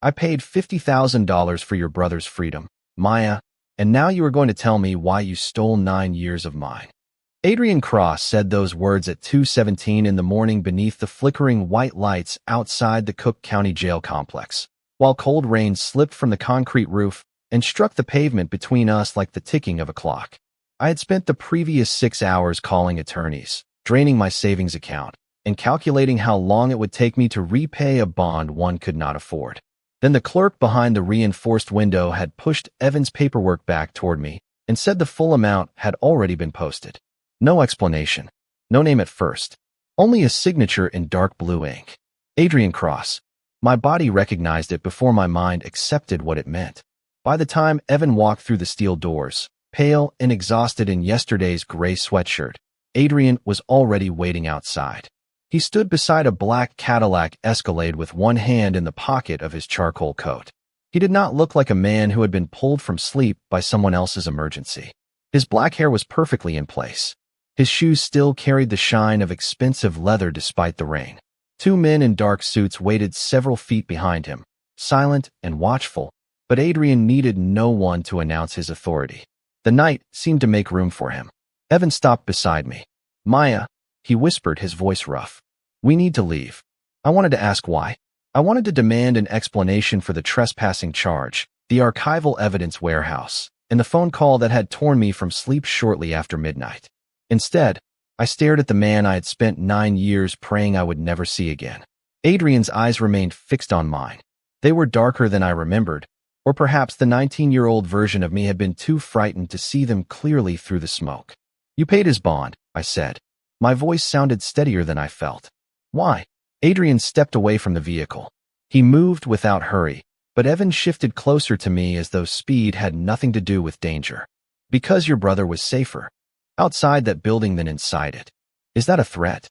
I paid $50,000 for your brother's freedom, Maya, and now you are going to tell me why you stole 9 years of mine. Adrian Cross said those words at 2:17 in the morning beneath the flickering white lights outside the Cook County Jail complex, while cold rain slipped from the concrete roof and struck the pavement between us like the ticking of a clock. I had spent the previous 6 hours calling attorneys, draining my savings account, and calculating how long it would take me to repay a bond one could not afford. Then the clerk behind the reinforced window had pushed Evan's paperwork back toward me and said the full amount had already been posted. No explanation. No name at first. Only a signature in dark blue ink. Adrian Cross. My body recognized it before my mind accepted what it meant. By the time Evan walked through the steel doors, pale and exhausted in yesterday's gray sweatshirt, Adrian was already waiting outside. He stood beside a black Cadillac Escalade with one hand in the pocket of his charcoal coat. He did not look like a man who had been pulled from sleep by someone else's emergency. His black hair was perfectly in place. His shoes still carried the shine of expensive leather despite the rain. Two men in dark suits waited several feet behind him, silent and watchful, but Adrian needed no one to announce his authority. The night seemed to make room for him. Evan stopped beside me. Maya, he whispered, his voice rough. We need to leave. I wanted to ask why. I wanted to demand an explanation for the trespassing charge, the archival evidence warehouse, and the phone call that had torn me from sleep shortly after midnight. Instead, I stared at the man I had spent 9 years praying I would never see again. Adrian's eyes remained fixed on mine. They were darker than I remembered, or perhaps the 19-year-old version of me had been too frightened to see them clearly through the smoke. You paid his bond, I said. My voice sounded steadier than I felt. Why? Adrian stepped away from the vehicle. He moved without hurry, but Evan shifted closer to me as though speed had nothing to do with danger. Because your brother was safer outside that building than inside it. Is that a threat?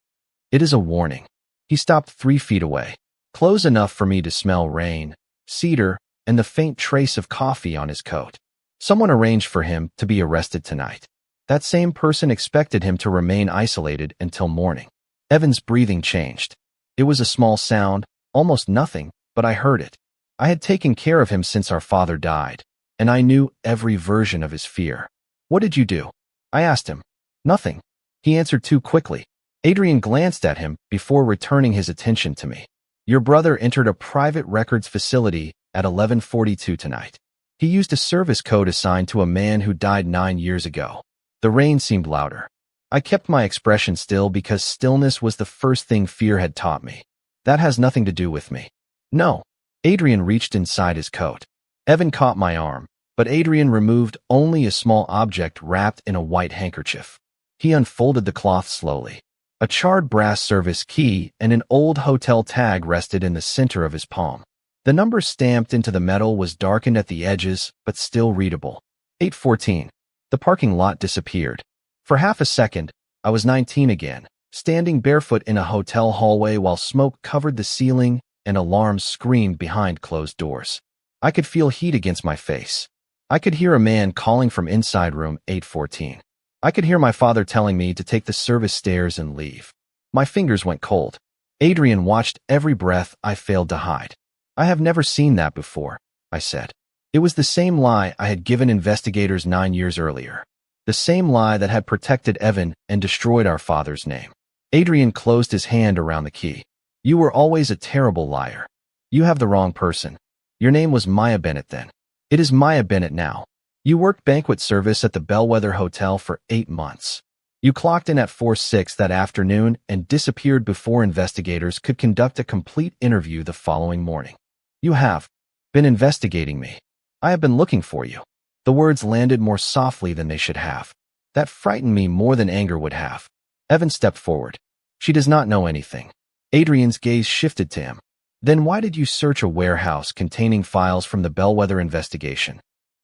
It is a warning. He stopped 3 feet away, close enough for me to smell rain, cedar, and the faint trace of coffee on his coat. Someone arranged for him to be arrested tonight. That same person expected him to remain isolated until morning. Evan's breathing changed. It was a small sound, almost nothing, but I heard it. I had taken care of him since our father died, and I knew every version of his fear. What did you do? I asked him. Nothing. He answered too quickly. Adrian glanced at him before returning his attention to me. Your brother entered a private records facility at 11:42 tonight. He used a service code assigned to a man who died 9 years ago. The rain seemed louder. I kept my expression still because stillness was the first thing fear had taught me. That has nothing to do with me. No. Adrian reached inside his coat. Evan caught my arm, but Adrian removed only a small object wrapped in a white handkerchief. He unfolded the cloth slowly. A charred brass service key and an old hotel tag rested in the center of his palm. The number stamped into the metal was darkened at the edges, but still readable. 814. The parking lot disappeared. For half a second, I was 19 again, standing barefoot in a hotel hallway while smoke covered the ceiling and alarms screamed behind closed doors. I could feel heat against my face. I could hear a man calling from inside room 814. I could hear my father telling me to take the service stairs and leave. My fingers went cold. Adrian watched every breath I failed to hide. I have never seen that before, I said. It was the same lie I had given investigators 9 years earlier. The same lie that had protected Evan and destroyed our father's name. Adrian closed his hand around the key. You were always a terrible liar. You have the wrong person. Your name was Maya Bennett then. It is Maya Bennett now. You worked banquet service at the Bellwether Hotel for 8 months. You clocked in at 4:06 that afternoon and disappeared before investigators could conduct a complete interview the following morning. You have been investigating me. I have been looking for you. The words landed more softly than they should have. That frightened me more than anger would have. Evan stepped forward. She does not know anything. Adrian's gaze shifted to him. Then why did you search a warehouse containing files from the Bellwether investigation?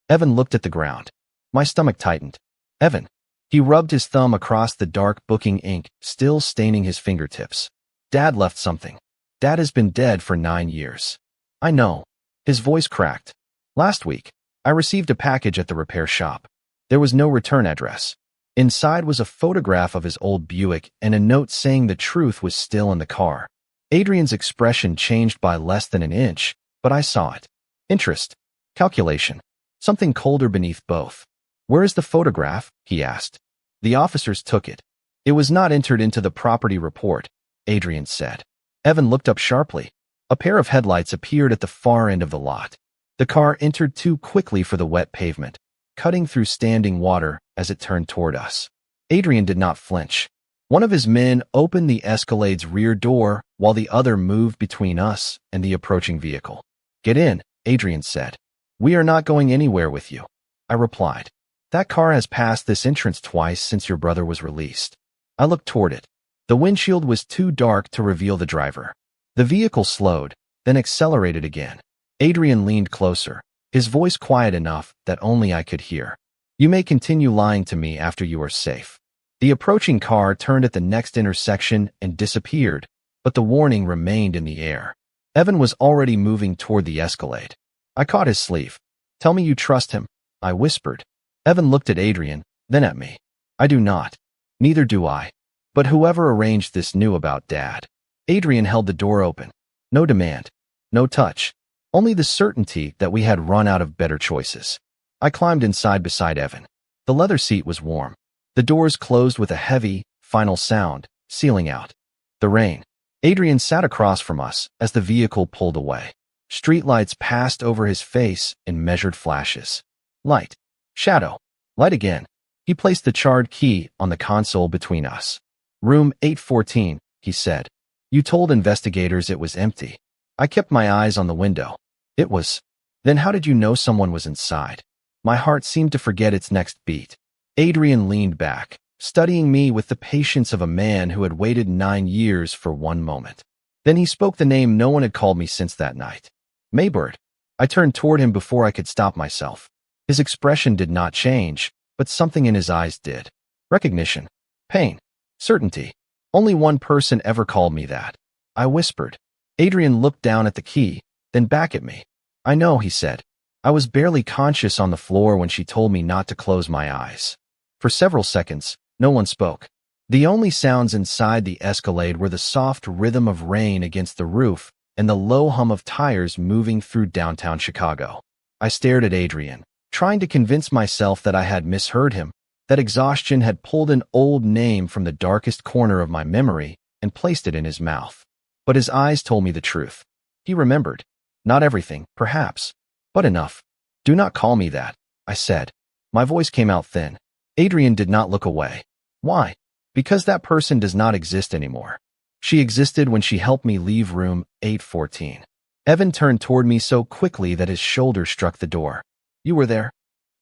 Evan looked at the ground. My stomach tightened. Evan. He rubbed his thumb across the dark booking ink, still staining his fingertips. Dad left something. Dad has been dead for 9 years. I know. His voice cracked. Last week, I received a package at the repair shop. There was no return address. Inside was a photograph of his old Buick and a note saying the truth was still in the car. Adrian's expression changed by less than an inch, but I saw it. Interest. Calculation. Something colder beneath both. "Where is the photograph?" he asked. "The officers took it. It was not entered into the property report," Adrian said. Evan looked up sharply. A pair of headlights appeared at the far end of the lot. The car entered too quickly for the wet pavement, cutting through standing water as it turned toward us. Adrian did not flinch. One of his men opened the Escalade's rear door while the other moved between us and the approaching vehicle. "Get in," Adrian said. "We are not going anywhere with you," I replied. "That car has passed this entrance twice since your brother was released." I looked toward it. The windshield was too dark to reveal the driver. The vehicle slowed, then accelerated again. Adrian leaned closer, his voice quiet enough that only I could hear. "You may continue lying to me after you are safe." The approaching car turned at the next intersection and disappeared, but the warning remained in the air. Evan was already moving toward the Escalade. I caught his sleeve. "Tell me you trust him," I whispered. Evan looked at Adrian, then at me. "I do not. Neither do I. But whoever arranged this knew about Dad." Adrian held the door open. No demand. No touch. Only the certainty that we had run out of better choices. I climbed inside beside Evan. The leather seat was warm. The doors closed with a heavy, final sound, sealing out the rain. Adrian sat across from us as the vehicle pulled away. Streetlights passed over his face in measured flashes. Light. Shadow. Light again. He placed the charred key on the console between us. "Room 814, he said. "You told investigators it was empty." I kept my eyes on the window. It was. "Then how did you know someone was inside?" My heart seemed to forget its next beat. Adrian leaned back, studying me with the patience of a man who had waited 9 years for one moment. Then he spoke the name no one had called me since that night. "Maybird." I turned toward him before I could stop myself. His expression did not change, but something in his eyes did. Recognition. Pain. Certainty. "Only one person ever called me that," I whispered. Adrian looked down at the key, then back at me. "I know," he said. "I was barely conscious on the floor when she told me not to close my eyes." For several seconds, no one spoke. The only sounds inside the Escalade were the soft rhythm of rain against the roof and the low hum of tires moving through downtown Chicago. I stared at Adrian, trying to convince myself that I had misheard him, that exhaustion had pulled an old name from the darkest corner of my memory and placed it in his mouth. But his eyes told me the truth. He remembered. Not everything, perhaps, but enough. "Do not call me that," I said. My voice came out thin. Adrian did not look away. "Why?" "Because that person does not exist anymore. She existed when she helped me leave room 814. Evan turned toward me so quickly that his shoulder struck the door. "You were there?"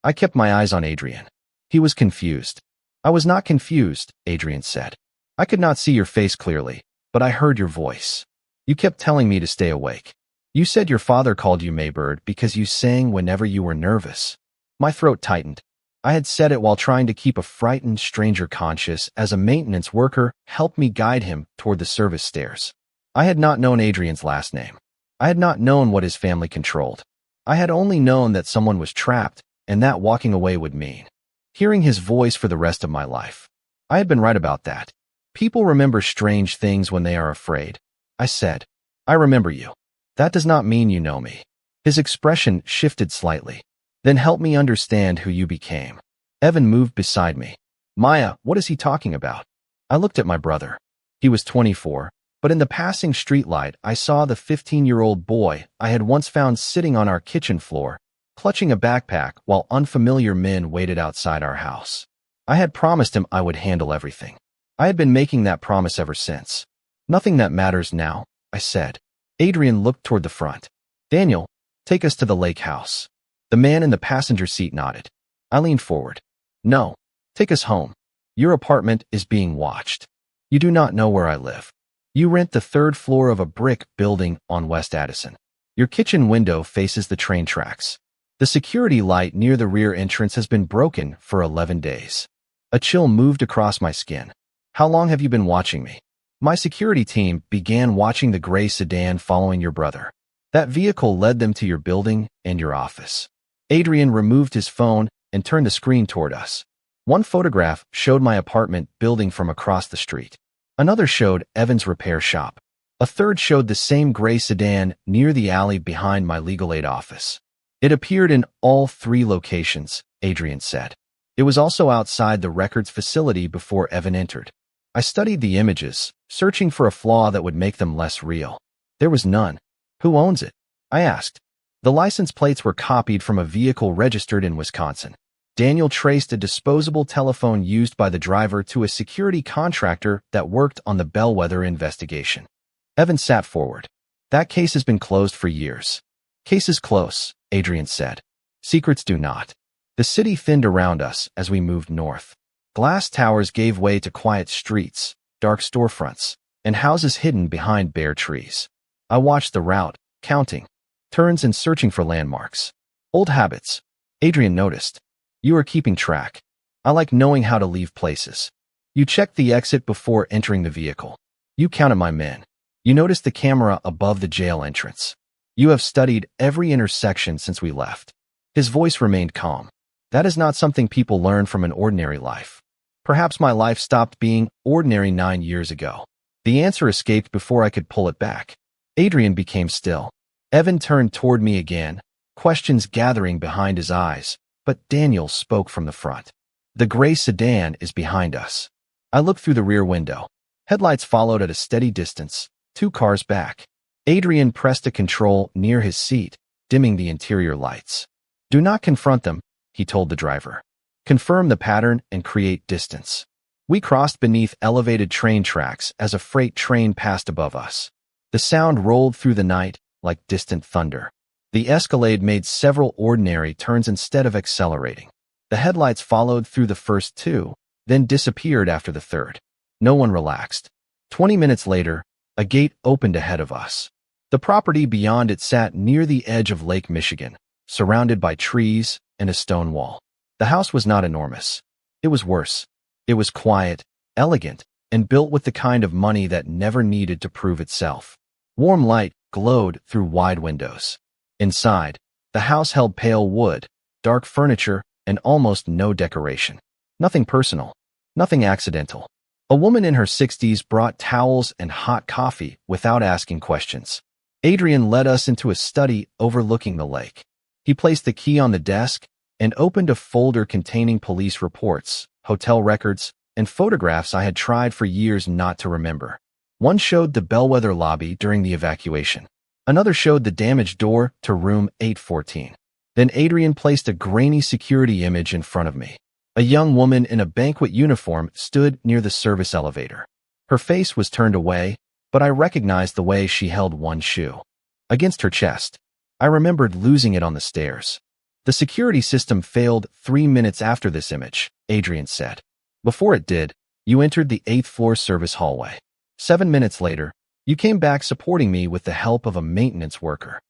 I kept my eyes on Adrian. He was confused. "I was not confused," Adrian said. "I could not see your face clearly, but I heard your voice. You kept telling me to stay awake. You said your father called you Maybird because you sang whenever you were nervous." My throat tightened. I had said it while trying to keep a frightened stranger conscious as a maintenance worker helped me guide him toward the service stairs. I had not known Adrian's last name. I had not known what his family controlled. I had only known that someone was trapped and that walking away would mean hearing his voice for the rest of my life. I had been right about that. "People remember strange things when they are afraid," I said. "I remember you. That does not mean you know me." His expression shifted slightly. "Then help me understand who you became." Evan moved beside me. "Maya, what is he talking about?" I looked at my brother. He was 24, but in the passing streetlight I saw the 15-year-old boy I had once found sitting on our kitchen floor, clutching a backpack while unfamiliar men waited outside our house. I had promised him I would handle everything. I had been making that promise ever since. "Nothing that matters now," I said. Adrian looked toward the front. "Daniel, take us to the lake house." The man in the passenger seat nodded. I leaned forward. "No, take us home. Your apartment is being watched. You do not know where I live. You rent the 3rd floor of a brick building on West Addison. Your kitchen window faces the train tracks. The security light near the rear entrance has been broken for 11 days. A chill moved across my skin. "How long have you been watching me?" "My security team began watching the gray sedan following your brother. That vehicle led them to your building and your office." Adrian removed his phone and turned the screen toward us. One photograph showed my apartment building from across the street. Another showed Evan's repair shop. A third showed the same gray sedan near the alley behind my legal aid office. It appeared in all 3 locations, Adrian said. It was also outside the records facility before Evan entered. I studied the images, searching for a flaw that would make them less real. There was none. Who owns it? I asked. The license plates were copied from a vehicle registered in Wisconsin. Daniel traced a disposable telephone used by the driver to a security contractor that worked on the Bellwether investigation. Evan sat forward. That case has been closed for years. Case is close, Adrian said. Secrets do not. The city thinned around us as we moved north. Glass towers gave way to quiet streets, dark storefronts, and houses hidden behind bare trees. I watched the route, counting turns and searching for landmarks. Old habits, Adrian noticed. You are keeping track. I like knowing how to leave places. You checked the exit before entering the vehicle. You counted my men. You noticed the camera above the jail entrance. You have studied every intersection since we left. His voice remained calm. That is not something people learn from an ordinary life. Perhaps my life stopped being ordinary 9 years ago. The answer escaped before I could pull it back. Adrian became still. Evan turned toward me again, questions gathering behind his eyes, but Daniel spoke from the front. The gray sedan is behind us. I looked through the rear window. Headlights followed at a steady distance, 2 cars back. Adrian pressed a control near his seat, dimming the interior lights. Do not confront them, he told the driver. Confirm the pattern and create distance. We crossed beneath elevated train tracks as a freight train passed above us. The sound rolled through the night like distant thunder. The Escalade made several ordinary turns instead of accelerating. The headlights followed through the first 2, then disappeared after the third. No one relaxed. 20 minutes later, a gate opened ahead of us. The property beyond it sat near the edge of Lake Michigan, surrounded by trees and a stone wall. The house was not enormous. It was worse. It was quiet, elegant, and built with the kind of money that never needed to prove itself. Warm light glowed through wide windows. Inside, the house held pale wood, dark furniture, and almost no decoration. Nothing personal, nothing accidental. A woman in her 60s brought towels and hot coffee without asking questions. Adrian led us into a study overlooking the lake. He placed the key on the desk and opened a folder containing police reports, hotel records, and photographs I had tried for years not to remember. One showed the Bellwether lobby during the evacuation. Another showed the damaged door to room 814. Then Adrian placed a grainy security image in front of me. A young woman in a banquet uniform stood near the service elevator. Her face was turned away, but I recognized the way she held one shoe against her chest. I remembered losing it on the stairs. The security system failed 3 minutes after this image, Adrian said. Before it did, you entered the 8th floor service hallway. 7 minutes later, you came back supporting me with the help of a maintenance worker.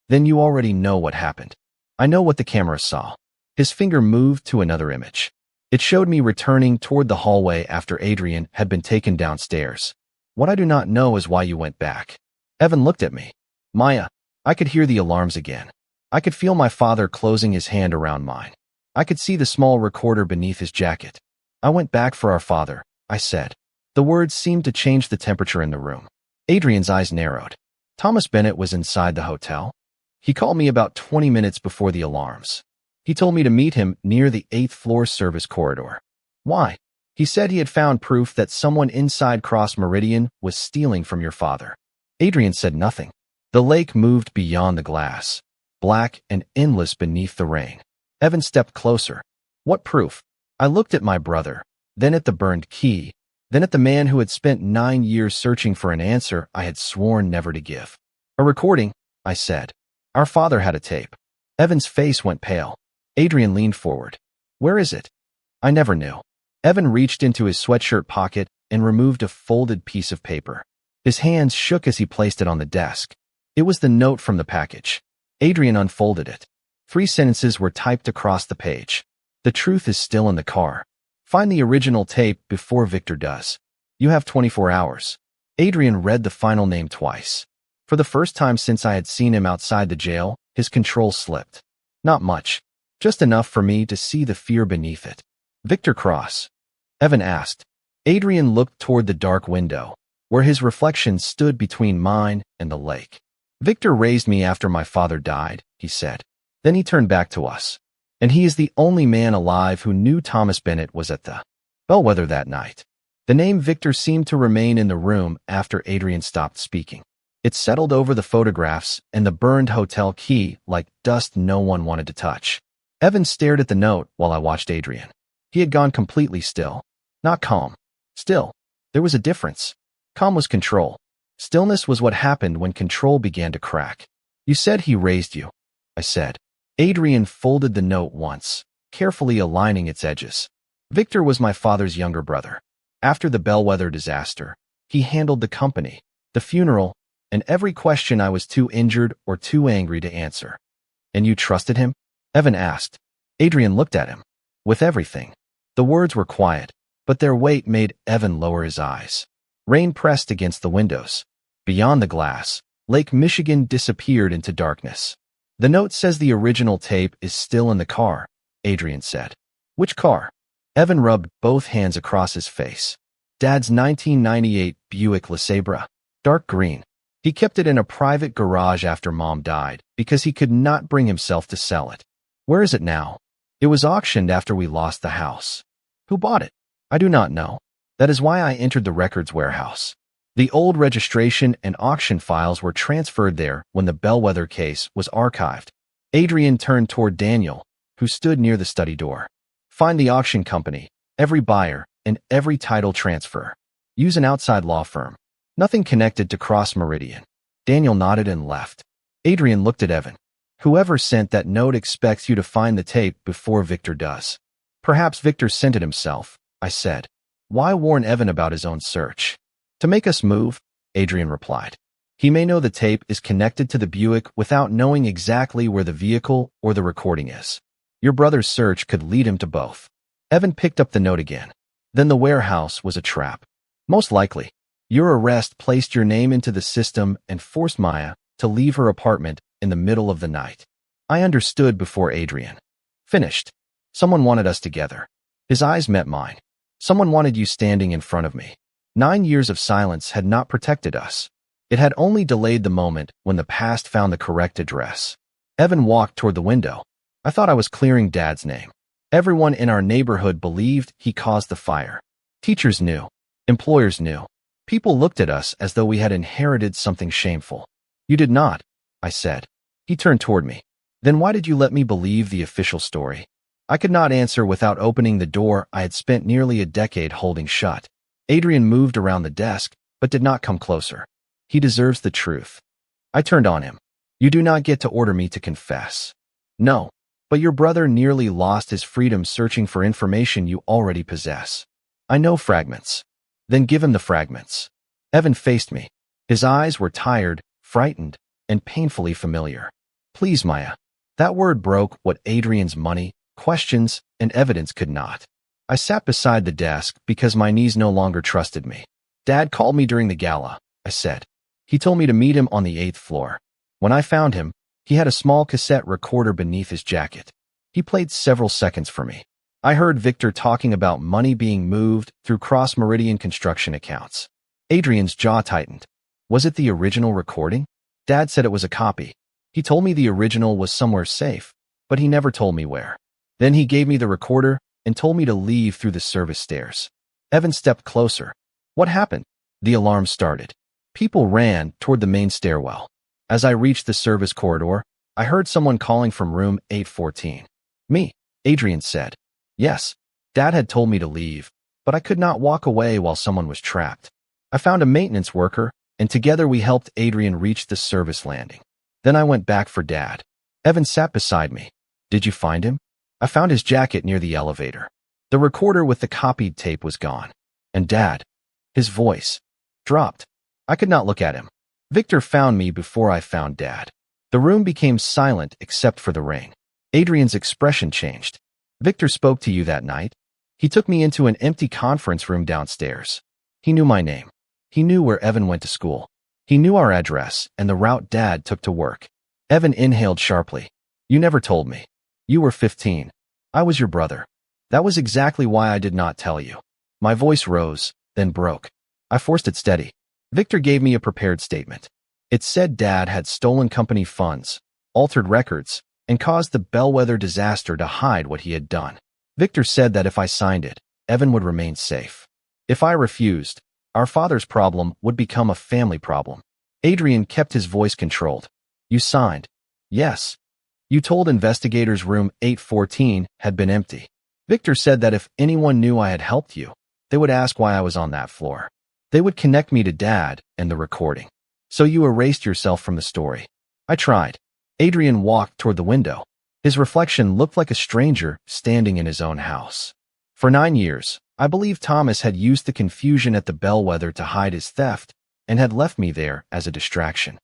Then you already know what happened. I know what the camera saw. His finger moved to another image. It showed me returning toward the hallway after Adrian had been taken downstairs. What I do not know is why you went back. Evan looked at me. Maya, I could hear the alarms again. I could feel my father closing his hand around mine. I could see the small recorder beneath his jacket. I went back for our father, I said. The words seemed to change the temperature in the room. Adrian's eyes narrowed. Thomas Bennett was inside the hotel. He called me about 20 minutes before the alarms. He told me to meet him near the 8th floor service corridor. Why? He said he had found proof that someone inside Cross Meridian was stealing from your father. Adrian said nothing. The lake moved beyond the glass, black and endless beneath the rain. Evan stepped closer. What proof? I looked at my brother, then at the burned key, then at the man who had spent 9 years searching for an answer I had sworn never to give. A recording, I said. Our father had a tape. Evan's face went pale. Adrian leaned forward. Where is it? I never knew. Evan reached into his sweatshirt pocket and removed a folded piece of paper. His hands shook as he placed it on the desk. It was the note from the package. Adrian unfolded it. 3 sentences were typed across the page. The truth is still in the car. Find the original tape before Victor does. You have 24 hours. Adrian read the final name twice. For the first time since I had seen him outside the jail, his control slipped. Not much. Just enough for me to see the fear beneath it. Victor Cross? Evan asked. Adrian looked toward the dark window, where his reflection stood between mine and the lake. Victor raised me after my father died, he said. Then he turned back to us. And he is the only man alive who knew Thomas Bennett was at the bellwether that night. The name Victor seemed to remain in the room after Adrian stopped speaking. It settled over the photographs and the burned hotel key like dust no one wanted to touch. Evan stared at the note while I watched Adrian. He had gone completely still. Not calm. Still. There was a difference. Calm was control. Stillness was what happened when control began to crack. You said he raised you, I said. Adrian folded the note once, carefully aligning its edges. Victor was my father's younger brother. After the bellwether disaster, he handled the company, the funeral, and every question I was too injured or too angry to answer. And you trusted him? Evan asked. Adrian looked at him. With everything. The words were quiet, but their weight made Evan lower his eyes. Rain pressed against the windows. Beyond the glass, Lake Michigan disappeared into darkness. The note says the original tape is still in the car, Adrian said. Which car? Evan rubbed both hands across his face. Dad's 1998 Buick LeSabre, dark green. He kept it in a private garage after Mom died because he could not bring himself to sell it. Where is it now? It was auctioned after we lost the house. Who bought it? I do not know. That is why I entered the records warehouse. The old registration and auction files were transferred there when the bellwether case was archived. Adrian turned toward Daniel, who stood near the study door. Find the auction company, every buyer, and every title transfer. Use an outside law firm. Nothing connected to Cross Meridian. Daniel nodded and left. Adrian looked at Evan. Whoever sent that note expects you to find the tape before Victor does. Perhaps Victor sent it himself, I said. Why warn Evan about his own search? To make us move, Adrian replied. He may know the tape is connected to the Buick without knowing exactly where the vehicle or the recording is. Your brother's search could lead him to both. Evan picked up the note again. Then the warehouse was a trap. Most likely. Your arrest placed your name into the system and forced Maya to leave her apartment in the middle of the night. I understood before Adrian finished. Someone wanted us together. His eyes met mine. Someone wanted you standing in front of me. 9 years of silence had not protected us. It had only delayed the moment when the past found the correct address. Evan walked toward the window. I thought I was clearing Dad's name. Everyone in our neighborhood believed he caused the fire. Teachers knew. Employers knew. People looked at us as though we had inherited something shameful. You did not, I said. He turned toward me. Then why did you let me believe the official story? I could not answer without opening the door I had spent nearly a decade holding shut. Adrian moved around the desk, but did not come closer. He deserves the truth. I turned on him. You do not get to order me to confess. No, but your brother nearly lost his freedom searching for information you already possess. I know fragments. Then give him the fragments. Evan faced me. His eyes were tired, frightened, and painfully familiar. Please, Maya. That word broke what Adrian's money, questions, and evidence could not. I sat beside the desk because my knees no longer trusted me. Dad called me during the gala, I said. He told me to meet him on the 8th floor. When I found him, he had a small cassette recorder beneath his jacket. He played several seconds for me. I heard Victor talking about money being moved through Cross Meridian construction accounts. Adrian's jaw tightened. Was it the original recording? Dad said it was a copy. He told me the original was somewhere safe, but he never told me where. Then he gave me the recorder and told me to leave through the service stairs. Evan stepped closer. What happened? The alarm started. People ran toward the main stairwell. As I reached the service corridor, I heard someone calling from room 814. Me, Adrian said. Yes, Dad had told me to leave, but I could not walk away while someone was trapped. I found a maintenance worker, and together we helped Adrian reach the service landing. Then I went back for Dad. Evan sat beside me. Did you find him? I found his jacket near the elevator. The recorder with the copied tape was gone. And Dad, his voice, dropped. I could not look at him. Victor found me before I found Dad. The room became silent except for the rain. Adrian's expression changed. Victor spoke to you that night. He took me into an empty conference room downstairs. He knew my name. He knew where Evan went to school. He knew our address and the route Dad took to work. Evan inhaled sharply. You never told me. You were 15. I was your brother. That was exactly why I did not tell you. My voice rose, then broke. I forced it steady. Victor gave me a prepared statement. It said Dad had stolen company funds, altered records, and caused the Bellwether disaster to hide what he had done. Victor said that if I signed it, Evan would remain safe. If I refused, our father's problem would become a family problem. Adrian kept his voice controlled. You signed? Yes. You told investigators room 814 had been empty. Victor said that if anyone knew I had helped you, they would ask why I was on that floor. They would connect me to Dad and the recording. So you erased yourself from the story. I tried. Adrian walked toward the window. His reflection looked like a stranger standing in his own house. For 9 years, I believed Thomas had used the confusion at the Bellwether to hide his theft and had left me there as a distraction.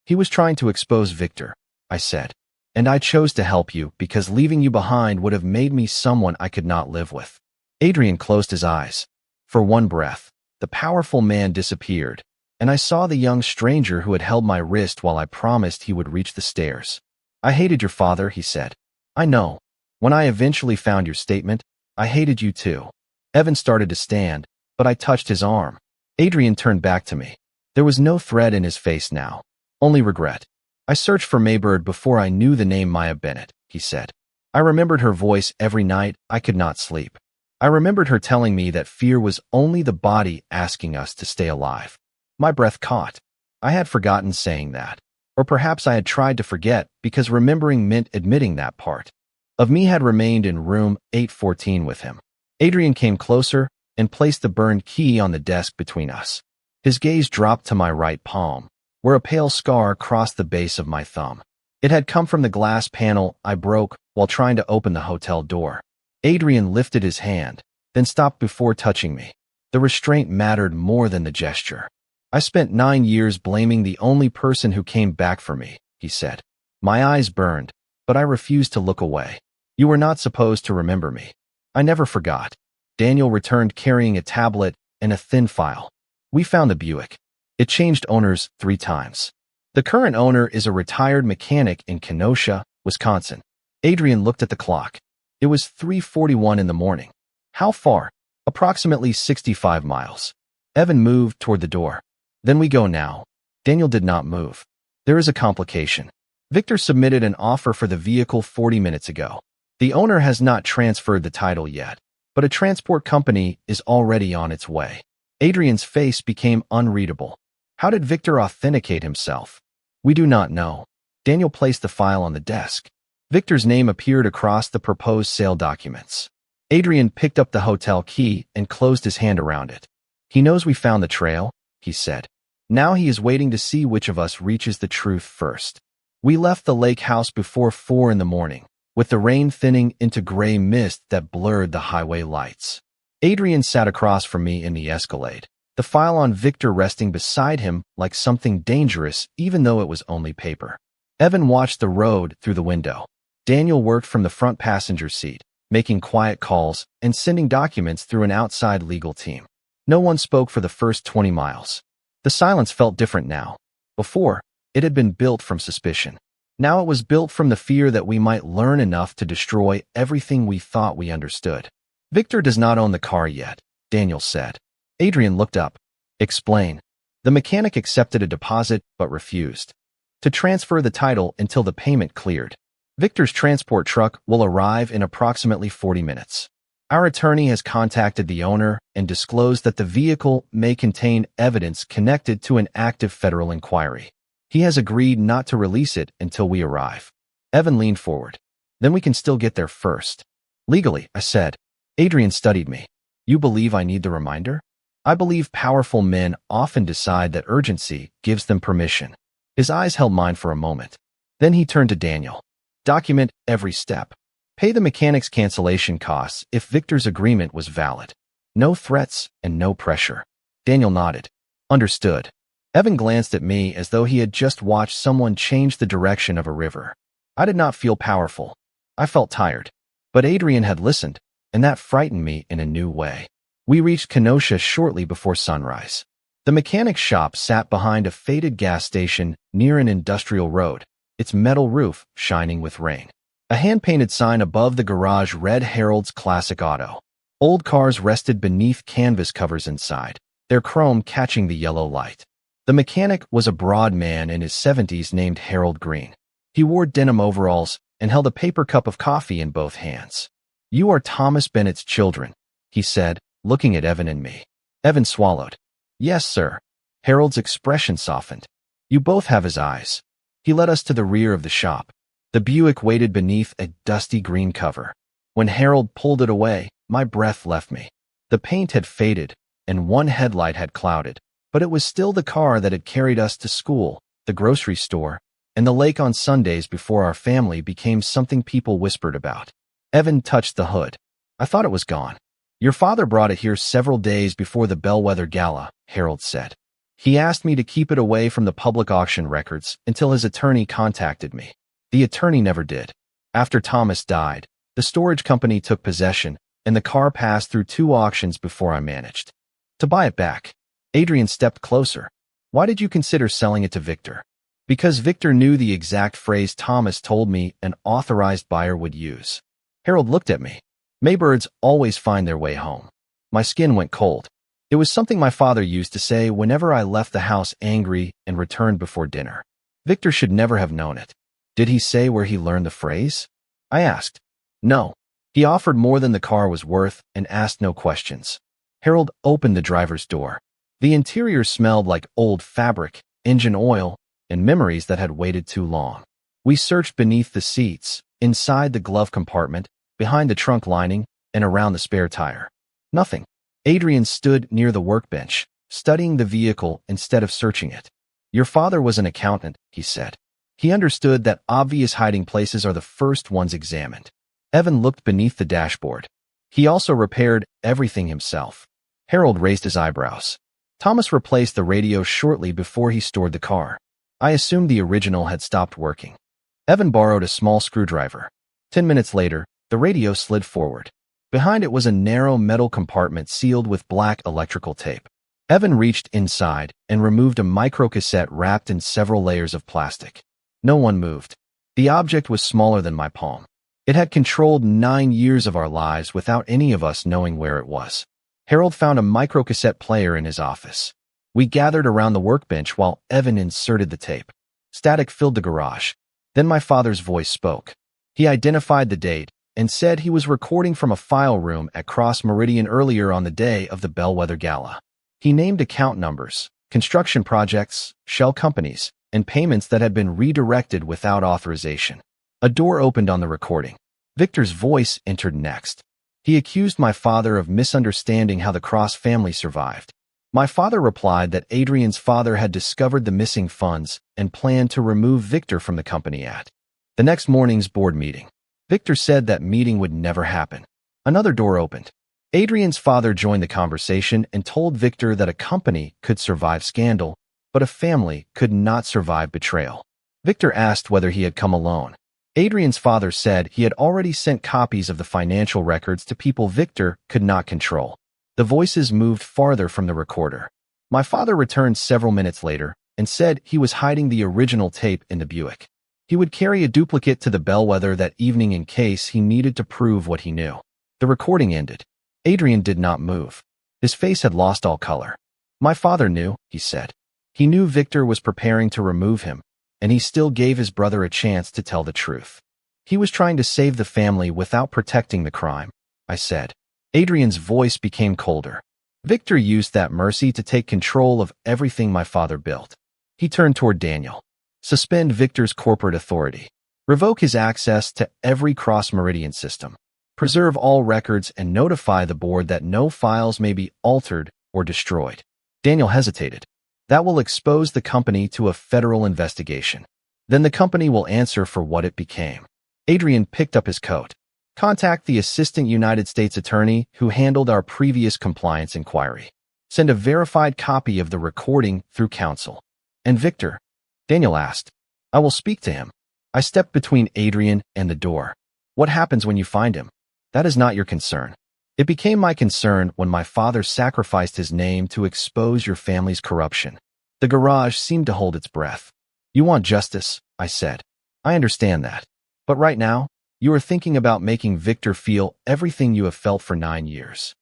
He was trying to expose Victor, I said. And I chose to help you because leaving you behind would have made me someone I could not live with. Adrian closed his eyes. For one breath, the powerful man disappeared, and I saw the young stranger who had held my wrist while I promised he would reach the stairs. I hated your father, he said. I know. When I eventually found your statement, I hated you too. Evan started to stand, but I touched his arm. Adrian turned back to me. There was no threat in his face now, only regret. I searched for Maybird before I knew the name Maya Bennett, he said. I remembered her voice every night I could not sleep. I remembered her telling me that fear was only the body asking us to stay alive. My breath caught. I had forgotten saying that. Or perhaps I had tried to forget because remembering meant admitting that part of me had remained in room 814 with him. Adrian came closer and placed the burned key on the desk between us. His gaze dropped to my right palm, where a pale scar crossed the base of my thumb. It had come from the glass panel I broke while trying to open the hotel door. Adrian lifted his hand, then stopped before touching me. The restraint mattered more than the gesture. I spent 9 years blaming the only person who came back for me, he said. My eyes burned, but I refused to look away. You were not supposed to remember me. I never forgot. Daniel returned carrying a tablet and a thin file. We found the Buick. It changed owners 3 times. The current owner is a retired mechanic in Kenosha, Wisconsin. Adrian looked at the clock. It was 3:41 in the morning. How far? Approximately 65 miles. Evan moved toward the door. Then we go now. Daniel did not move. There is a complication. Victor submitted an offer for the vehicle 40 minutes ago. The owner has not transferred the title yet, but a transport company is already on its way. Adrian's face became unreadable. How did Victor authenticate himself? We do not know. Daniel placed the file on the desk. Victor's name appeared across the proposed sale documents. Adrian picked up the hotel key and closed his hand around it. He knows we found the trail, he said. Now he is waiting to see which of us reaches the truth first. We left the lake house before 4 in the morning, with the rain thinning into gray mist that blurred the highway lights. Adrian sat across from me in the Escalade, the file on Victor resting beside him like something dangerous even though it was only paper. Evan watched the road through the window. Daniel worked from the front passenger seat, making quiet calls and sending documents through an outside legal team. No one spoke for the first 20 miles. The silence felt different now. Before, it had been built from suspicion. Now it was built from the fear that we might learn enough to destroy everything we thought we understood. Victor does not own the car yet, Daniel said. Adrian looked up. Explain. The mechanic accepted a deposit but refused to transfer the title until the payment cleared. Victor's transport truck will arrive in approximately 40 minutes. Our attorney has contacted the owner and disclosed that the vehicle may contain evidence connected to an active federal inquiry. He has agreed not to release it until we arrive. Evan leaned forward. Then we can still get there first. Legally, I said. Adrian studied me. You believe I need the reminder? I believe powerful men often decide that urgency gives them permission. His eyes held mine for a moment. Then he turned to Daniel. Document every step. Pay the mechanic's cancellation costs if Victor's agreement was valid. No threats and no pressure. Daniel nodded. Understood. Evan glanced at me as though he had just watched someone change the direction of a river. I did not feel powerful. I felt tired. But Adrian had listened, and that frightened me in a new way. We reached Kenosha shortly before sunrise. The mechanic's shop sat behind a faded gas station near an industrial road, its metal roof shining with rain. A hand-painted sign above the garage read Harold's Classic Auto. Old cars rested beneath canvas covers inside, their chrome catching the yellow light. The mechanic was a broad man in his 70s named Harold Green. He wore denim overalls and held a paper cup of coffee in both hands. "You are Thomas Bennett's children," he said, looking at Evan and me. Evan swallowed. "Yes, sir." Harold's expression softened. "You both have his eyes." He led us to the rear of the shop. The Buick waited beneath a dusty green cover. When Harold pulled it away, my breath left me. The paint had faded, and one headlight had clouded, but it was still the car that had carried us to school, the grocery store, and the lake on Sundays before our family became something people whispered about. Evan touched the hood. "I thought it was gone." "Your father brought it here several days before the Bellwether Gala," Harold said. "He asked me to keep it away from the public auction records until his attorney contacted me. The attorney never did. After Thomas died, the storage company took possession, and the car passed through 2 auctions before I managed to buy it back." Adrian stepped closer. "Why did you consider selling it to Victor?" "Because Victor knew the exact phrase Thomas told me an authorized buyer would use." Harold looked at me. "Maybirds always find their way home." My skin went cold. It was something my father used to say whenever I left the house angry and returned before dinner. Victor should never have known it. "Did he say where he learned the phrase?" I asked. "No. He offered more than the car was worth and asked no questions." Harold opened the driver's door. The interior smelled like old fabric, engine oil, and memories that had waited too long. We searched beneath the seats, inside the glove compartment, behind the trunk lining, and around the spare tire. Nothing. Adrian stood near the workbench, studying the vehicle instead of searching it. "Your father was an accountant," he said. "He understood that obvious hiding places are the first ones examined." Evan looked beneath the dashboard. "He also repaired everything himself." Harold raised his eyebrows. "Thomas replaced the radio shortly before he stored the car. I assumed the original had stopped working." Evan borrowed a small screwdriver. 10 minutes later, the radio slid forward. Behind it was a narrow metal compartment sealed with black electrical tape. Evan reached inside and removed a microcassette wrapped in several layers of plastic. No one moved. The object was smaller than my palm. It had controlled 9 years of our lives without any of us knowing where it was. Harold found a microcassette player in his office. We gathered around the workbench while Evan inserted the tape. Static filled the garage. Then my father's voice spoke. He identified the date and said he was recording from a file room at Cross Meridian earlier on the day of the Bellwether Gala. He named account numbers, construction projects, shell companies, and payments that had been redirected without authorization. A door opened on the recording. Victor's voice entered next. He accused my father of misunderstanding how the Cross family survived. My father replied that Adrian's father had discovered the missing funds and planned to remove Victor from the company at the next morning's board meeting. Victor said that meeting would never happen. Another door opened. Adrian's father joined the conversation and told Victor that a company could survive scandal, but a family could not survive betrayal. Victor asked whether he had come alone. Adrian's father said he had already sent copies of the financial records to people Victor could not control. The voices moved farther from the recorder. My father returned several minutes later and said he was hiding the original tape in the Buick. He would carry a duplicate to the Bellwether that evening in case he needed to prove what he knew. The recording ended. Adrian did not move. His face had lost all color. "My father knew," he said. "He knew Victor was preparing to remove him, and he still gave his brother a chance to tell the truth. He was trying to save the family without protecting the crime," I said. Adrian's voice became colder. "Victor used that mercy to take control of everything my father built." He turned toward Daniel. "Suspend Victor's corporate authority. Revoke his access to every Cross Meridian system. Preserve all records and notify the board that no files may be altered or destroyed." Daniel hesitated. "That will expose the company to a federal investigation. Then the company will answer for what it became." Adrian picked up his coat. "Contact the Assistant United States Attorney who handled our previous compliance inquiry. Send a verified copy of the recording through counsel." "And Victor?" Daniel asked. "I will speak to him." I stepped between Adrian and the door. "What happens when you find him? That is not your concern. It became my concern when my father sacrificed his name to expose your family's corruption." The garage seemed to hold its breath. "You want justice," I said. "I understand that. But right now, you are thinking about making Victor feel everything you have felt for 9 years.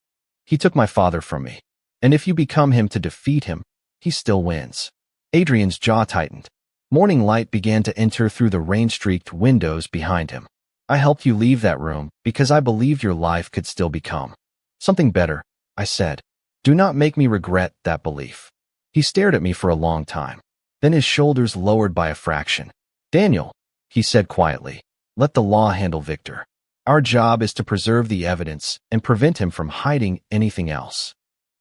He took my father from me. And if you become him to defeat him, he still wins." Adrian's jaw tightened. Morning light began to enter through the rain-streaked windows behind him. I helped you leave that room because I believed your life could still become something better, I said. Do not make me regret that belief. He stared at me for a long time. Then his shoulders lowered by a fraction. Daniel, he said quietly, let the law handle Victor. Our job is to preserve the evidence and prevent him from hiding anything else.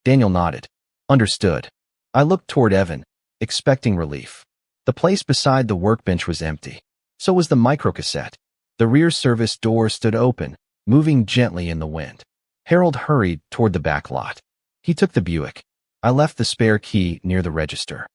Daniel nodded. Understood. I looked toward Evan, expecting relief. The place beside the workbench was empty. So was the microcassette. The rear service door stood open, moving gently in the wind. Harold hurried toward the back lot. He took the Buick. I left the spare key near the register.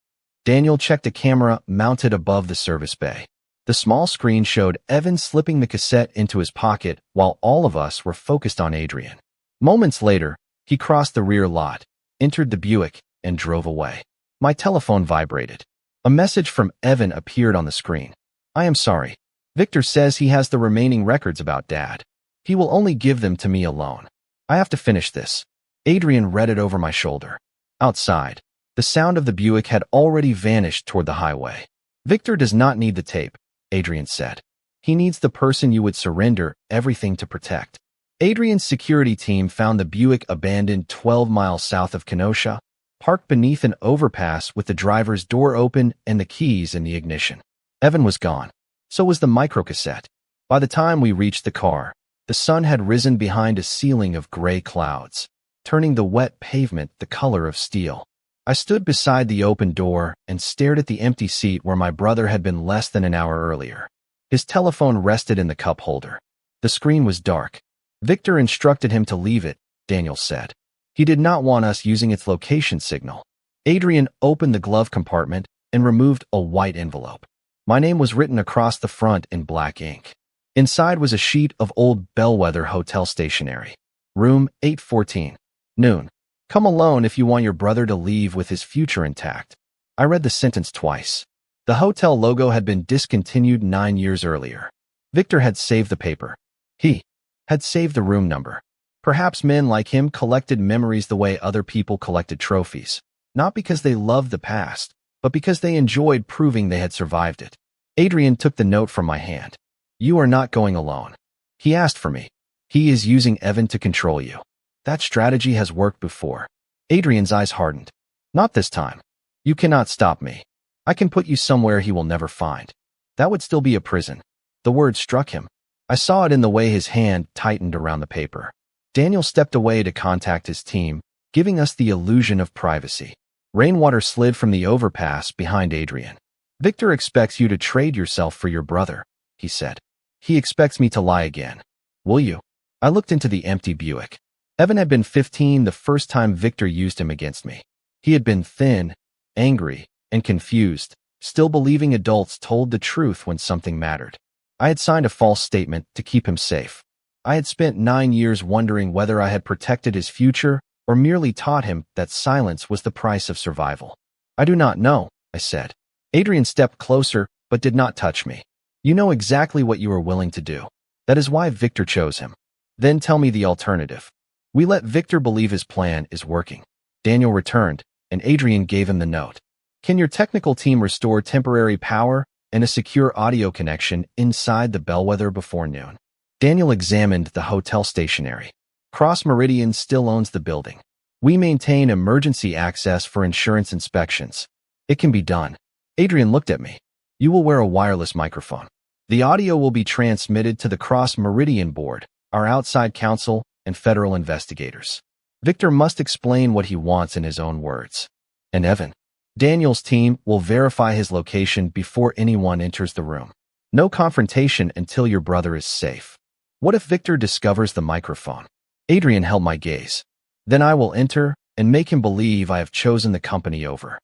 Daniel checked a camera mounted above the service bay. The small screen showed Evan slipping the cassette into his pocket while all of us were focused on Adrian. Moments later, he crossed the rear lot, entered the Buick, and drove away. My telephone vibrated. A message from Evan appeared on the screen. I am sorry. Victor says he has the remaining records about Dad. He will only give them to me alone. I have to finish this. Adrian read it over my shoulder. Outside, the sound of the Buick had already vanished toward the highway. Victor does not need the tape, Adrian said. He needs the person you would surrender everything to protect. Adrian's security team found the Buick abandoned 12 miles south of Kenosha, parked beneath an overpass with the driver's door open and the keys in the ignition. Evan was gone. So was the microcassette. By the time we reached the car, the sun had risen behind a ceiling of gray clouds, turning the wet pavement the color of steel. I stood beside the open door and stared at the empty seat where my brother had been less than an hour earlier. His telephone rested in the cup holder. The screen was dark. Victor instructed him to leave it, Daniel said. He did not want us using its location signal. Adrian opened the glove compartment and removed a white envelope. My name was written across the front in black ink. Inside was a sheet of old Bellwether hotel stationery. Room 814. Noon. Come alone if you want your brother to leave with his future intact. I read the sentence twice. The hotel logo had been discontinued 9 years earlier. Victor had saved the paper. He had saved the room number. Perhaps men like him collected memories the way other people collected trophies, not because they loved the past, but because they enjoyed proving they had survived it. Adrian took the note from my hand. You are not going alone. He asked for me. He is using Evan to control you. That strategy has worked before. Adrian's eyes hardened. Not this time. You cannot stop me. I can put you somewhere he will never find. That would still be a prison. The word struck him. I saw it in the way his hand tightened around the paper. Daniel stepped away to contact his team, giving us the illusion of privacy. Rainwater slid from the overpass behind Adrian. Victor expects you to trade yourself for your brother, he said. He expects me to lie again. Will you? I looked into the empty Buick. Evan had been 15 the first time Victor used him against me. He had been thin, angry, and confused, still believing adults told the truth when something mattered. I had signed a false statement to keep him safe. I had spent 9 years wondering whether I had protected his future or merely taught him that silence was the price of survival. I do not know, I said. Adrian stepped closer, but did not touch me. You know exactly what you are willing to do. That is why Victor chose him. Then tell me the alternative. We let Victor believe his plan is working. Daniel returned, and Adrian gave him the note. Can your technical team restore temporary power and a secure audio connection inside the Bellwether before noon? Daniel examined the hotel stationery. Cross Meridian still owns the building. We maintain emergency access for insurance inspections. It can be done. Adrian looked at me. You will wear a wireless microphone. The audio will be transmitted to the Cross Meridian Board, our outside counsel, and federal investigators. Victor must explain what he wants in his own words. And Evan. Daniel's team will verify his location before anyone enters the room. No confrontation until your brother is safe. What if Victor discovers the microphone? Adrian held my gaze. Then I will enter and make him believe I have chosen the company over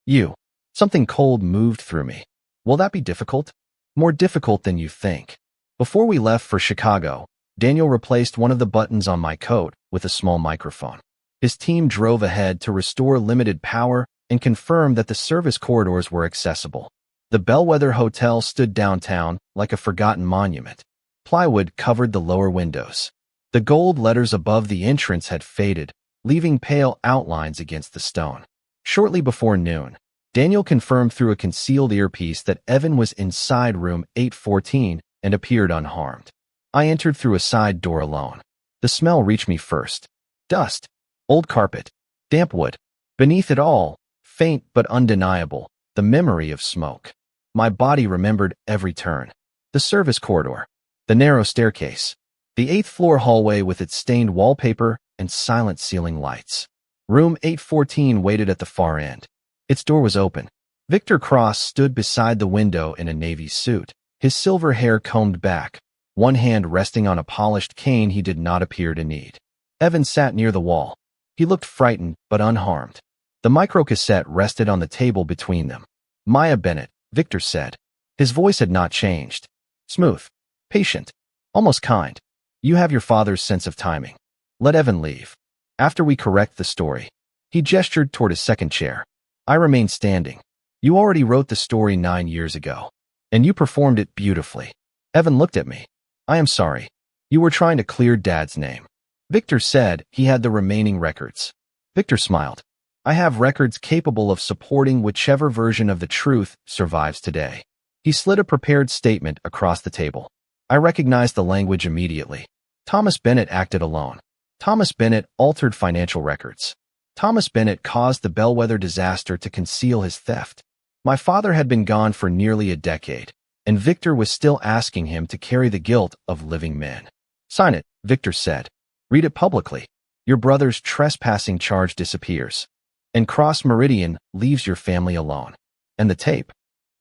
you. Something cold moved through me. Will that be difficult? More difficult than you think. Before we left for Chicago, Daniel replaced one of the buttons on my coat with a small microphone. His team drove ahead to restore limited power and confirm that the service corridors were accessible. The Bellwether Hotel stood downtown like a forgotten monument. Plywood covered the lower windows. The gold letters above the entrance had faded, leaving pale outlines against the stone. Shortly before noon, Daniel confirmed through a concealed earpiece that Evan was inside room 814 and appeared unharmed. I entered through a side door alone. The smell reached me first. Dust, old carpet, damp wood. Beneath it all, faint but undeniable, the memory of smoke. My body remembered every turn. The service corridor, the narrow staircase, the 8th floor hallway with its stained wallpaper and silent ceiling lights. Room 814 waited at the far end. Its door was open. Victor Cross stood beside the window in a navy suit, his silver hair combed back, one hand resting on a polished cane he did not appear to need. Evan sat near the wall. He looked frightened but unharmed. The microcassette rested on the table between them. Maya Bennett, Victor said. His voice had not changed. Smooth, patient, almost kind. You have your father's sense of timing. Let Evan leave. After we correct the story. He gestured toward a second chair. I remained standing. You already wrote the story 9 years ago. And you performed it beautifully. Evan looked at me. I am sorry. You were trying to clear Dad's name. Victor said he had the remaining records. Victor smiled. I have records capable of supporting whichever version of the truth survives today. He slid a prepared statement across the table. I recognized the language immediately. Thomas Bennett acted alone. Thomas Bennett altered financial records. Thomas Bennett caused the Bellwether disaster to conceal his theft. My father had been gone for nearly a decade, and Victor was still asking him to carry the guilt of living men. Sign it, Victor said. Read it publicly. Your brother's trespassing charge disappears. And Cross Meridian leaves your family alone. And the tape?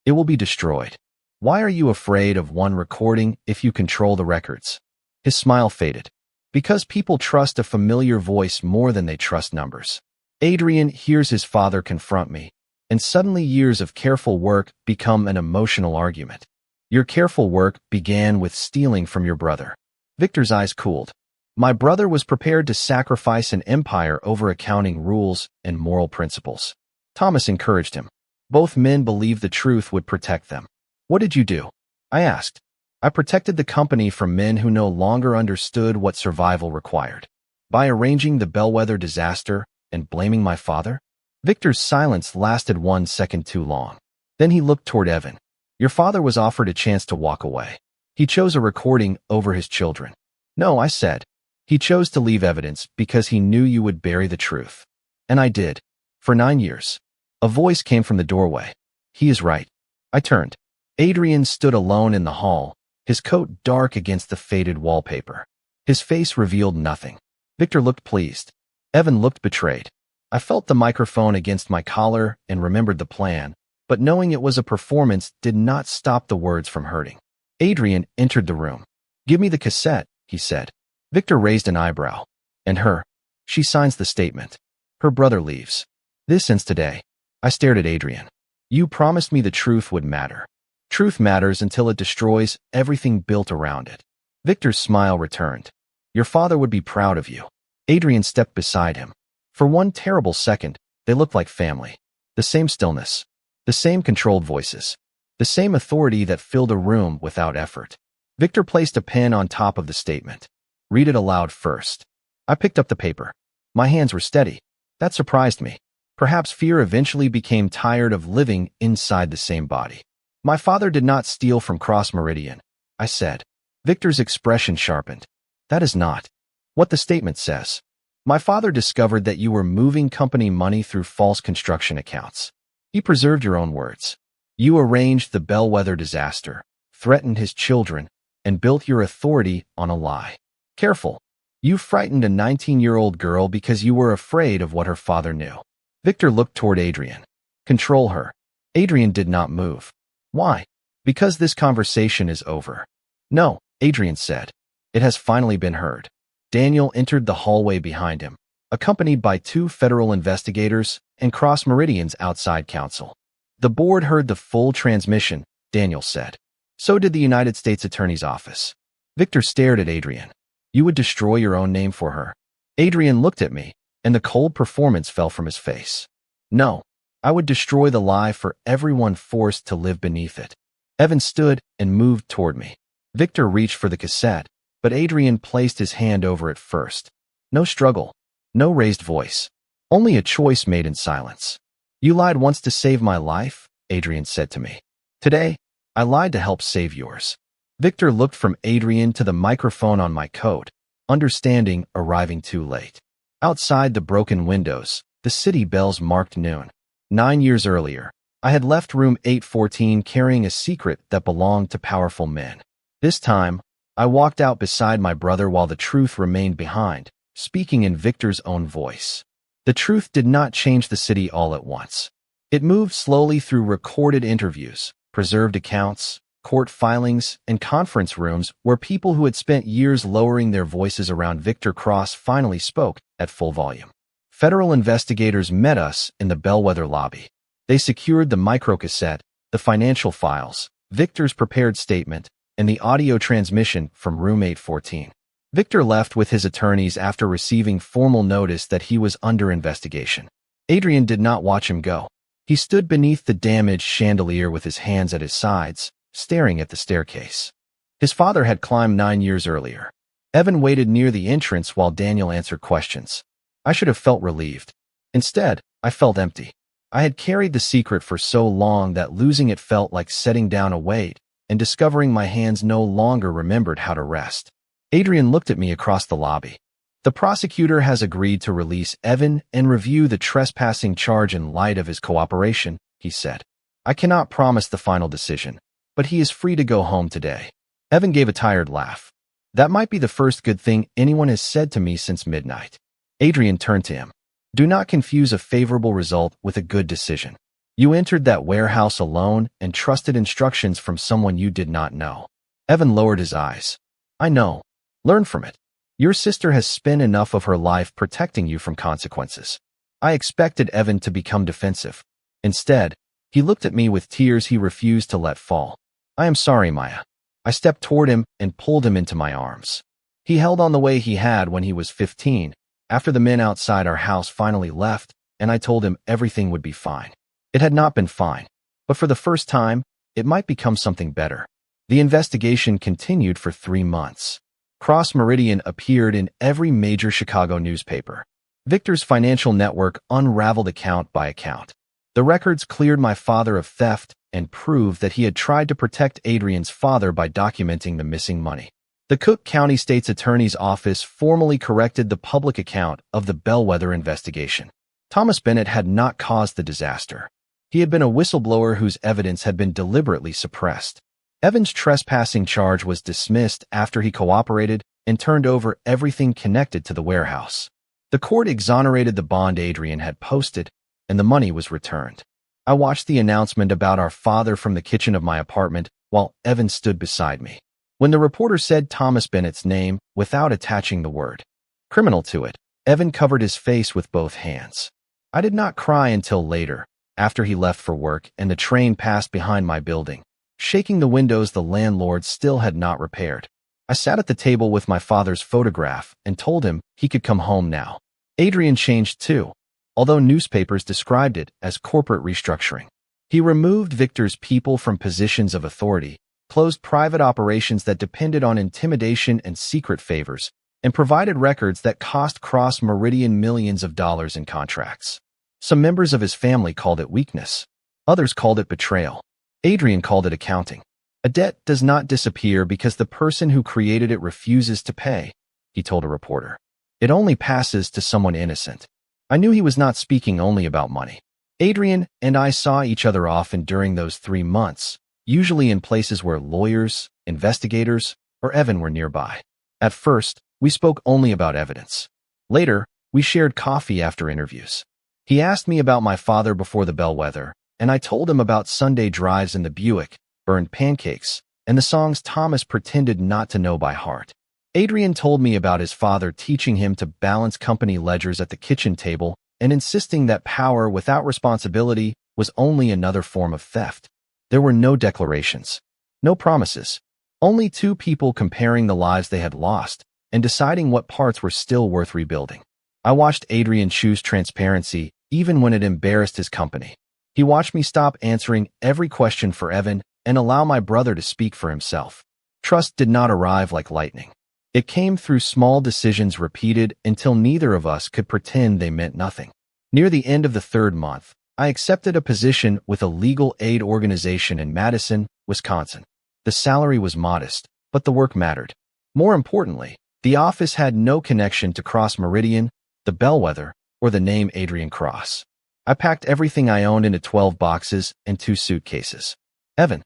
It will be destroyed. Why are you afraid of one recording if you control the records? His smile faded. Because people trust a familiar voice more than they trust numbers. Adrian hears his father confront me, and suddenly years of careful work become an emotional argument. Your careful work began with stealing from your brother. Victor's eyes cooled. My brother was prepared to sacrifice an empire over accounting rules and moral principles. Thomas encouraged him. Both men believed the truth would protect them. What did you do? I asked. I protected the company from men who no longer understood what survival required. By arranging the Bellwether disaster and blaming my father? Victor's silence lasted 1 second too long. Then he looked toward Evan. Your father was offered a chance to walk away. He chose a recording over his children. No, I said. He chose to leave evidence because he knew you would bury the truth. And I did. For 9 years. A voice came from the doorway. He is right. I turned. Adrian stood alone in the hall, his coat dark against the faded wallpaper. His face revealed nothing. Victor looked pleased. Evan looked betrayed. I felt the microphone against my collar and remembered the plan, but knowing it was a performance did not stop the words from hurting. Adrian entered the room. Give me the cassette, he said. Victor raised an eyebrow. And her? She signs the statement. Her brother leaves. This ends today. I stared at Adrian. You promised me the truth would matter. Truth matters until it destroys everything built around it. Victor's smile returned. Your father would be proud of you. Adrian stepped beside him. For one terrible second, they looked like family. The same stillness. The same controlled voices. The same authority that filled a room without effort. Victor placed a pen on top of the statement. Read it aloud first. I picked up the paper. My hands were steady. That surprised me. Perhaps fear eventually became tired of living inside the same body. My father did not steal from Cross Meridian, I said. Victor's expression sharpened. That is not what the statement says. My father discovered that you were moving company money through false construction accounts. He preserved your own words. You arranged the Bellwether disaster, threatened his children, and built your authority on a lie. Careful. You frightened a 19-year-old girl because you were afraid of what her father knew. Victor looked toward Adrian. Control her. Adrian did not move. Why? Because this conversation is over. No, Adrian said. It has finally been heard. Daniel entered the hallway behind him, accompanied by 2 federal investigators and Cross Meridian's outside counsel. The board heard the full transmission, Daniel said. So did the United States Attorney's Office. Victor stared at Adrian. You would destroy your own name for her. Adrian looked at me, and the cold performance fell from his face. No, I would destroy the lie for everyone forced to live beneath it. Evan stood and moved toward me. Victor reached for the cassette, but Adrian placed his hand over it first. No struggle, no raised voice, only a choice made in silence. You lied once to save my life, Adrian said to me. Today, I lied to help save yours. Victor looked from Adrian to the microphone on my coat, understanding arriving too late. Outside the broken windows, the city bells marked noon. 9 years earlier, I had left room 814 carrying a secret that belonged to powerful men. This time, I walked out beside my brother while the truth remained behind, speaking in Victor's own voice. The truth did not change the city all at once. It moved slowly through recorded interviews, preserved accounts, court filings, and conference rooms where people who had spent years lowering their voices around Victor Cross finally spoke at full volume. Federal investigators met us in the Bellwether lobby. They secured the microcassette, the financial files, Victor's prepared statement, and the audio transmission from room 814. Victor left with his attorneys after receiving formal notice that he was under investigation. Adrian did not watch him go. He stood beneath the damaged chandelier with his hands at his sides, staring at the staircase. His father had climbed 9 years earlier. Evan waited near the entrance while Daniel answered questions. I should have felt relieved. Instead, I felt empty. I had carried the secret for so long that losing it felt like setting down a weight, and discovering my hands no longer remembered how to rest. Adrian looked at me across the lobby. The prosecutor has agreed to release Evan and review the trespassing charge in light of his cooperation, he said. I cannot promise the final decision, but he is free to go home today. Evan gave a tired laugh. That might be the first good thing anyone has said to me since midnight. Adrian turned to him. Do not confuse a favorable result with a good decision. You entered that warehouse alone and trusted instructions from someone you did not know. Evan lowered his eyes. I know. Learn from it. Your sister has spent enough of her life protecting you from consequences. I expected Evan to become defensive. Instead, he looked at me with tears he refused to let fall. I am sorry, Maya. I stepped toward him and pulled him into my arms. He held on the way he had when he was 15, after the men outside our house finally left, and I told him everything would be fine. It had not been fine, but for the first time, it might become something better. The investigation continued for 3 months. Cross Meridian appeared in every major Chicago newspaper. Victor's financial network unraveled account by account. The records cleared my father of theft and proved that he had tried to protect Adrian's father by documenting the missing money. The Cook County State's Attorney's Office formally corrected the public account of the Bellwether investigation. Thomas Bennett had not caused the disaster. He had been a whistleblower whose evidence had been deliberately suppressed. Evan's trespassing charge was dismissed after he cooperated and turned over everything connected to the warehouse. The court exonerated the bond Adrian had posted, and the money was returned. I watched the announcement about our father from the kitchen of my apartment while Evan stood beside me. When the reporter said Thomas Bennett's name without attaching the word criminal to it, Evan covered his face with both hands. I did not cry until later, after he left for work and the train passed behind my building, shaking the windows the landlord still had not repaired. I sat at the table with my father's photograph and told him he could come home now. Adrian changed too, although newspapers described it as corporate restructuring. He removed Victor's people from positions of authority, closed private operations that depended on intimidation and secret favors, and provided records that cost Cross Meridian millions of dollars in contracts. Some members of his family called it weakness. Others called it betrayal. Adrian called it accounting. A debt does not disappear because the person who created it refuses to pay, he told a reporter. It only passes to someone innocent. I knew he was not speaking only about money. Adrian and I saw each other often during those 3 months, usually in places where lawyers, investigators, or Evan were nearby. At first, we spoke only about evidence. Later, we shared coffee after interviews. He asked me about my father before the Bellwether, and I told him about Sunday drives in the Buick, burned pancakes, and the songs Thomas pretended not to know by heart. Adrian told me about his father teaching him to balance company ledgers at the kitchen table and insisting that power without responsibility was only another form of theft. There were no declarations, no promises, only 2 people comparing the lives they had lost and deciding what parts were still worth rebuilding. I watched Adrian choose transparency even when it embarrassed his company. He watched me stop answering every question for Evan and allow my brother to speak for himself. Trust did not arrive like lightning. It came through small decisions repeated until neither of us could pretend they meant nothing. Near the end of the 3rd month, I accepted a position with a legal aid organization in Madison, Wisconsin. The salary was modest, but the work mattered. More importantly, the office had no connection to Cross Meridian, the Bellwether, or the name Adrian Cross. I packed everything I owned into 12 boxes and 2 suitcases. Evan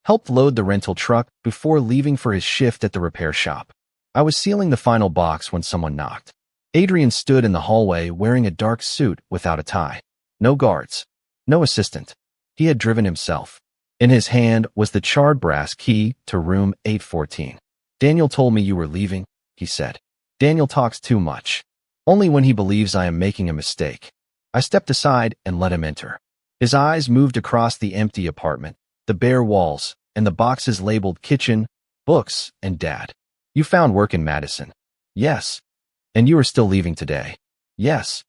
helped load the rental truck before leaving for his shift at the repair shop. I was sealing the final box when someone knocked. Adrian stood in the hallway wearing a dark suit without a tie. No guards. No assistant. He had driven himself. In his hand was the charred brass key to room 814. "Daniel told me you were leaving," he said. "Daniel talks too much. Only when he believes I am making a mistake." I stepped aside and let him enter. His eyes moved across the empty apartment, the bare walls, and the boxes labeled kitchen, books, and dad. "You found work in Madison." "Yes." "And you are still leaving today." "Yes."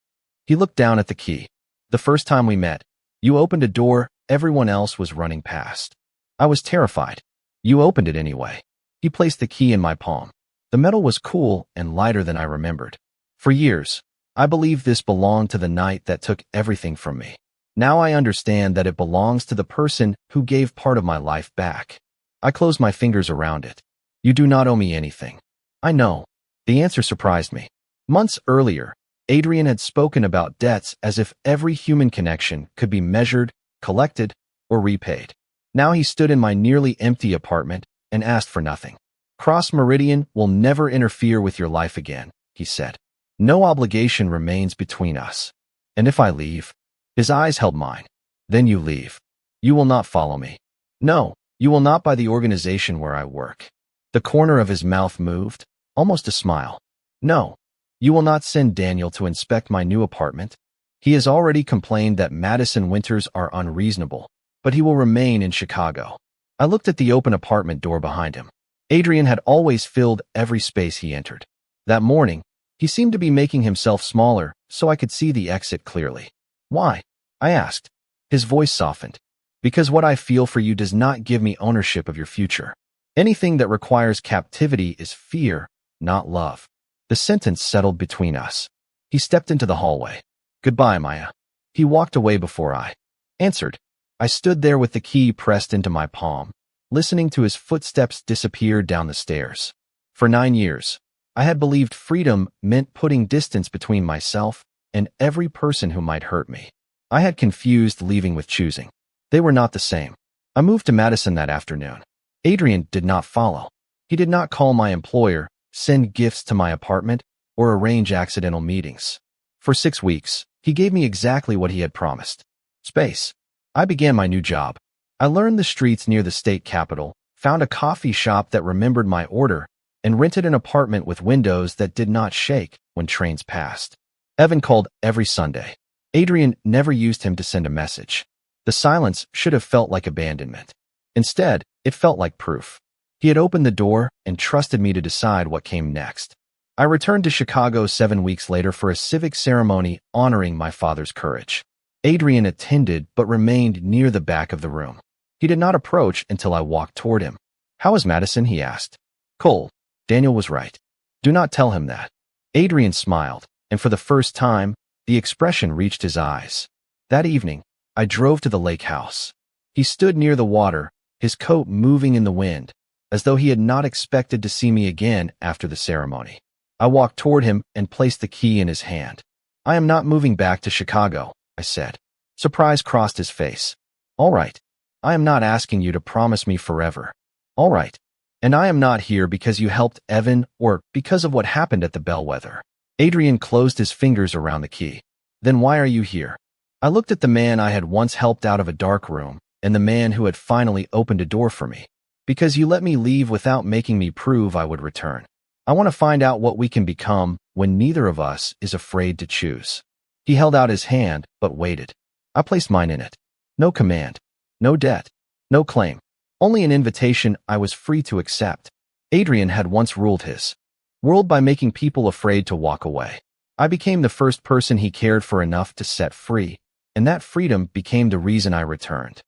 He looked down at the key. "The first time we met, you opened a door everyone else was running past. I was terrified. You opened it anyway." He placed the key in my palm. The metal was cool and lighter than I remembered. For years, I believed this belonged to the night that took everything from me. Now I understand that it belongs to the person who gave part of my life back. I closed my fingers around it. "You do not owe me anything." "I know." The answer surprised me. Months earlier, Adrian had spoken about debts as if every human connection could be measured, collected, or repaid. Now he stood in my nearly empty apartment and asked for nothing. "Cross Meridian will never interfere with your life again," he said. "No obligation remains between us. And if I leave?" His eyes held mine. "Then you leave. You will not follow me." "No, you will not buy the organization where I work." The corner of his mouth moved, almost a smile. "No, you will not send Daniel to inspect my new apartment. He has already complained that Madison winters are unreasonable, but he will remain in Chicago." I looked at the open apartment door behind him. Adrian had always filled every space he entered. That morning, he seemed to be making himself smaller so I could see the exit clearly. "Why?" I asked. His voice softened. "Because what I feel for you does not give me ownership of your future. Anything that requires captivity is fear, not love." The sentence settled between us. He stepped into the hallway. "Goodbye, Maya." He walked away before I answered. I stood there with the key pressed into my palm, listening to his footsteps disappear down the stairs. For 9 years, I had believed freedom meant putting distance between myself and every person who might hurt me. I had confused leaving with choosing. They were not the same. I moved to Madison that afternoon. Adrian did not follow. He did not call my employer, send gifts to my apartment, or arrange accidental meetings. For 6 weeks, he gave me exactly what he had promised. Space. I began my new job. I learned the streets near the state capitol, found a coffee shop that remembered my order, and rented an apartment with windows that did not shake when trains passed. Evan called every Sunday. Adrian never used him to send a message. The silence should have felt like abandonment. Instead, it felt like proof. He had opened the door and trusted me to decide what came next. I returned to Chicago 7 weeks later for a civic ceremony honoring my father's courage. Adrian attended but remained near the back of the room. He did not approach until I walked toward him. "How is Madison?" he asked. "Cold." Daniel was right. "Do not tell him that." Adrian smiled, and for the first time, the expression reached his eyes. That evening, I drove to the lake house. He stood near the water, his coat moving in the wind, as though he had not expected to see me again after the ceremony. I walked toward him and placed the key in his hand. "I am not moving back to Chicago," I said. Surprise crossed his face. "All right. I am not asking you to promise me forever." "All right. And I am not here because you helped Evan or because of what happened at the Bellwether." Adrian closed his fingers around the key. "Then why are you here?" I looked at the man I had once helped out of a dark room and the man who had finally opened a door for me. "Because you let me leave without making me prove I would return. I want to find out what we can become when neither of us is afraid to choose." He held out his hand, but waited. I placed mine in it. No command. No debt. No claim. Only an invitation I was free to accept. Adrian had once ruled his world by making people afraid to walk away. I became the first person he cared for enough to set free, and that freedom became the reason I returned.